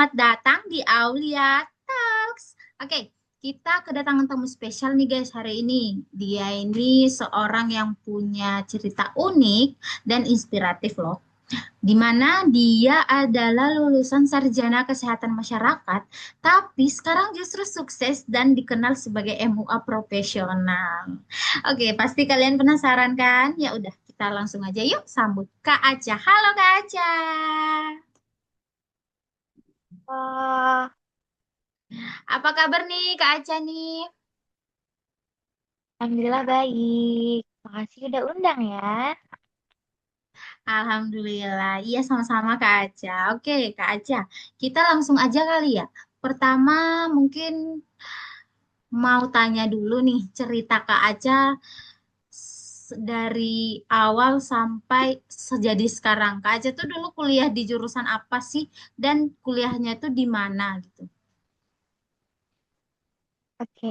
selamat datang di Aulia Talks. Oke, kita kedatangan tamu spesial nih guys hari ini. Dia ini seorang yang punya cerita unik dan inspiratif loh. Di mana dia adalah lulusan sarjana kesehatan masyarakat, tapi sekarang justru sukses dan dikenal sebagai MUA profesional. Oke, pasti kalian penasaran kan? Ya udah, kita langsung aja yuk sambut Kak Aca. Halo Kak Aca. Oh, Apa kabar nih Kak Aca nih? alhamdulillah baik. Makasih udah undang ya. Alhamdulillah. Iya sama-sama Kak Aca. Oke Kak Aca, kita langsung aja kali ya. Pertama mungkin mau tanya dulu nih cerita Kak Aca dari awal sampai sejadi sekarang. Kak Aca tuh dulu kuliah di jurusan apa sih? Dan kuliahnya tuh di mana gitu? Oke,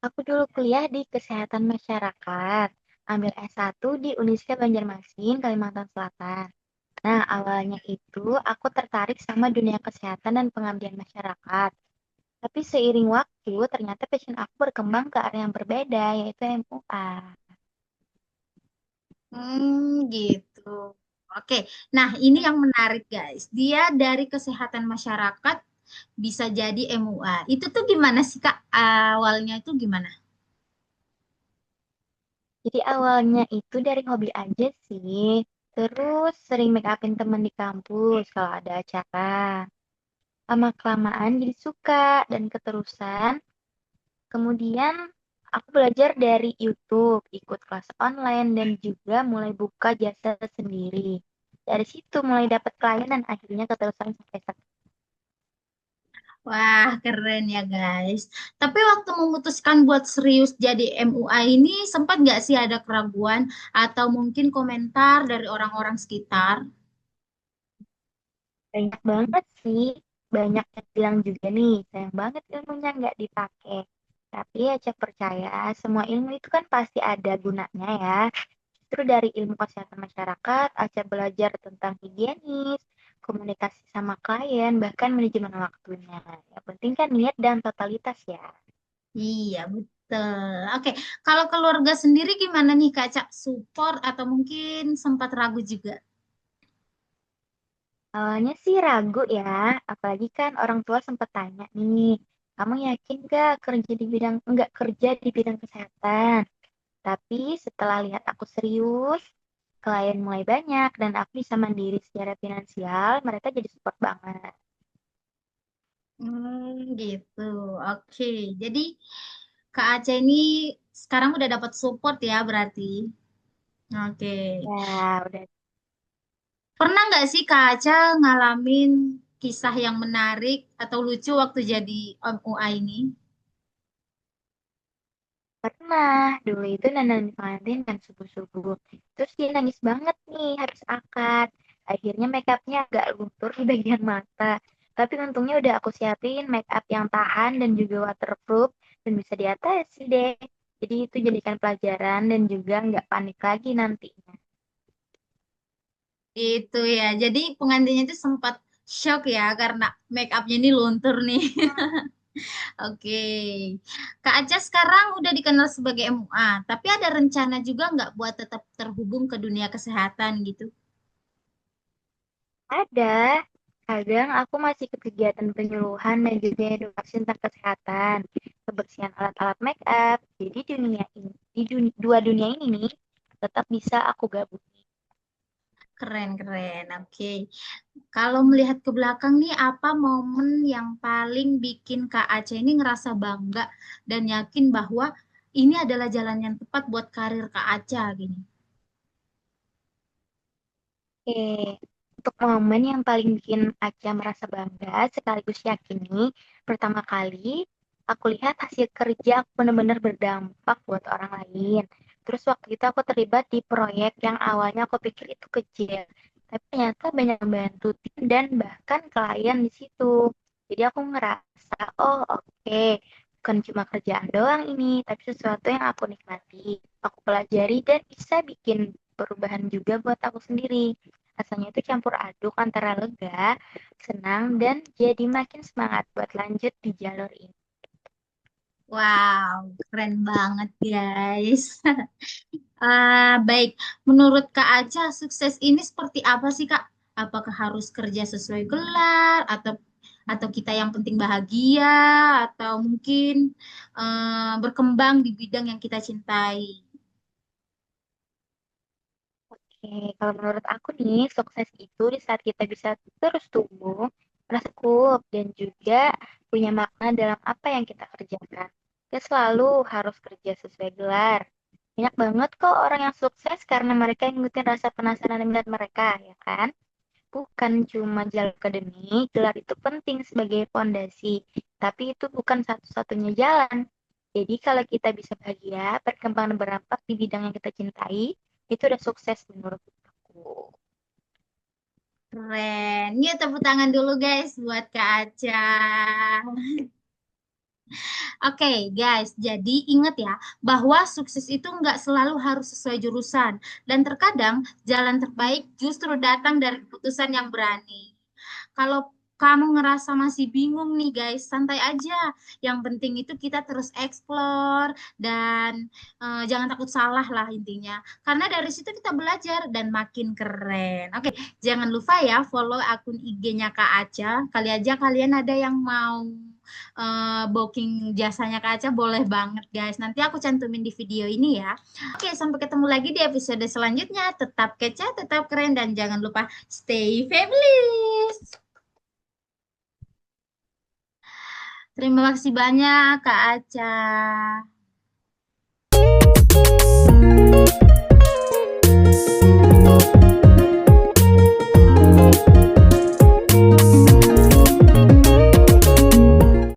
aku dulu kuliah di Kesehatan Masyarakat. Ambil S1 di Universitas Banjarmasin, Kalimantan Selatan. Nah, awalnya itu aku tertarik sama dunia kesehatan dan pengabdian masyarakat. Tapi seiring waktu, ternyata passion aku berkembang ke area yang berbeda, yaitu MUA. Gitu. Oke. Nah, ini yang menarik, guys. Dia dari kesehatan masyarakat bisa jadi MUA. Itu tuh gimana sih, Kak? Awalnya itu gimana? Jadi awalnya itu dari hobi aja sih. Terus sering make upin temen di kampus kalau ada acara. Lama-kelamaan jadi suka dan keterusan. Kemudian aku belajar dari YouTube, ikut kelas online dan juga mulai buka jasa sendiri. Dari situ mulai dapat klien dan akhirnya keterusan sampai sekarang. Wah, keren ya, guys. Tapi waktu memutuskan buat serius jadi MUA ini, sempat nggak sih ada keraguan atau mungkin komentar dari orang-orang sekitar? Banyak banget sih. Banyak yang bilang juga nih, sayang banget ilmunya nggak dipakai. Tapi ya cek percaya, semua ilmu itu kan pasti ada gunanya ya. Justru dari ilmu kesehatan masyarakat, Aca belajar tentang higienis, komunikasi sama klien, bahkan manajemen waktunya. Yang penting kan niat dan totalitas ya. Iya, betul. Oke, kalau keluarga sendiri gimana nih, Kak? Cak? Support atau mungkin sempat ragu juga? Awalnya sih ragu ya, apalagi kan orang tua sempat tanya nih, kamu yakin gak kerja di bidang, nggak kerja di bidang kesehatan? Tapi setelah lihat aku serius, klien mulai banyak, dan aku bisa mandiri secara finansial, mereka jadi support banget. Gitu. Oke, jadi Kak Aceh ini sekarang udah dapat support ya berarti. Oke. Ya, udah Pernah nggak sih Kak Aceh ngalamin kisah yang menarik atau lucu waktu jadi MUA ini? pernah. Dulu itu dandan di pengantin kan subuh-subuh. Terus dia nangis banget nih, harus akad. Akhirnya make upnya agak luntur di bagian mata. Tapi untungnya udah aku siapin make up yang tahan dan juga waterproof dan bisa diatasi deh. Jadi itu jadikan pelajaran dan juga nggak panik lagi nantinya. Itu ya. Jadi pengantinnya itu sempat shock ya karena make upnya ini luntur nih. Oke. Kak Aca sekarang udah dikenal sebagai MUA, tapi ada rencana juga nggak buat tetap terhubung ke dunia kesehatan gitu? Ada, kadang aku masih ke kegiatan penyuluhan dan juga edukasi tentang kesehatan, kebersihan alat-alat make up. Jadi dunia ini, dua dunia ini nih tetap bisa aku gabungin. Keren, keren. Oke. Kalau melihat ke belakang nih, apa momen yang paling bikin Kak Aceh ini ngerasa bangga dan yakin bahwa ini adalah jalan yang tepat buat karir Kak Aceh gini? Oke, untuk momen yang paling bikin Aca merasa bangga sekaligus yakin nih, pertama kali aku lihat hasil kerja aku benar-benar berdampak buat orang lain. Terus waktu itu aku terlibat di proyek yang awalnya aku pikir itu kecil, tapi ternyata banyak membantu tim dan bahkan klien di situ. Jadi aku ngerasa, oh oke, bukan cuma kerjaan doang ini, tapi sesuatu yang aku nikmati, aku pelajari dan bisa bikin perubahan juga buat aku sendiri. Rasanya itu campur aduk antara lega, senang, dan jadi makin semangat buat lanjut di jalur ini. Wow, keren banget guys. Baik, menurut Kak Aca, sukses ini seperti apa sih Kak? Apakah harus kerja sesuai gelar atau kita yang penting bahagia atau mungkin berkembang di bidang yang kita cintai? Oke, kalau menurut aku nih, sukses itu di saat kita bisa terus tumbuh, merasa cukup, dan juga punya makna dalam apa yang kita kerjakan. Gak selalu harus kerja sesuai gelar. Banyak banget kok orang yang sukses karena mereka ngikutin rasa penasaran dan minat mereka, ya kan? Bukan cuma jalur akademik, gelar itu penting sebagai fondasi, tapi itu bukan satu-satunya jalan. Jadi kalau kita bisa bahagia, berkembang dan berdampak di bidang yang kita cintai, itu udah sukses menurut aku. Keren. Yuk tepuk tangan dulu guys buat Kak Aca. Oke, guys, jadi ingat ya bahwa sukses itu nggak selalu harus sesuai jurusan, dan terkadang jalan terbaik justru datang dari keputusan yang berani. Kalau kamu ngerasa masih bingung nih, guys, santai aja. Yang penting itu kita terus explore dan jangan takut salah lah intinya. Karena dari situ kita belajar dan makin keren. Oke, jangan lupa ya follow akun IG-nya Kak Aca. Kali aja kalian ada yang mau booking jasanya Kak Aca boleh banget guys. Nanti aku cantumin di video ini ya. Oke, sampai ketemu lagi di episode selanjutnya. Tetap kece, tetap keren, dan jangan lupa stay fabulous. Terima kasih banyak Kak Aca.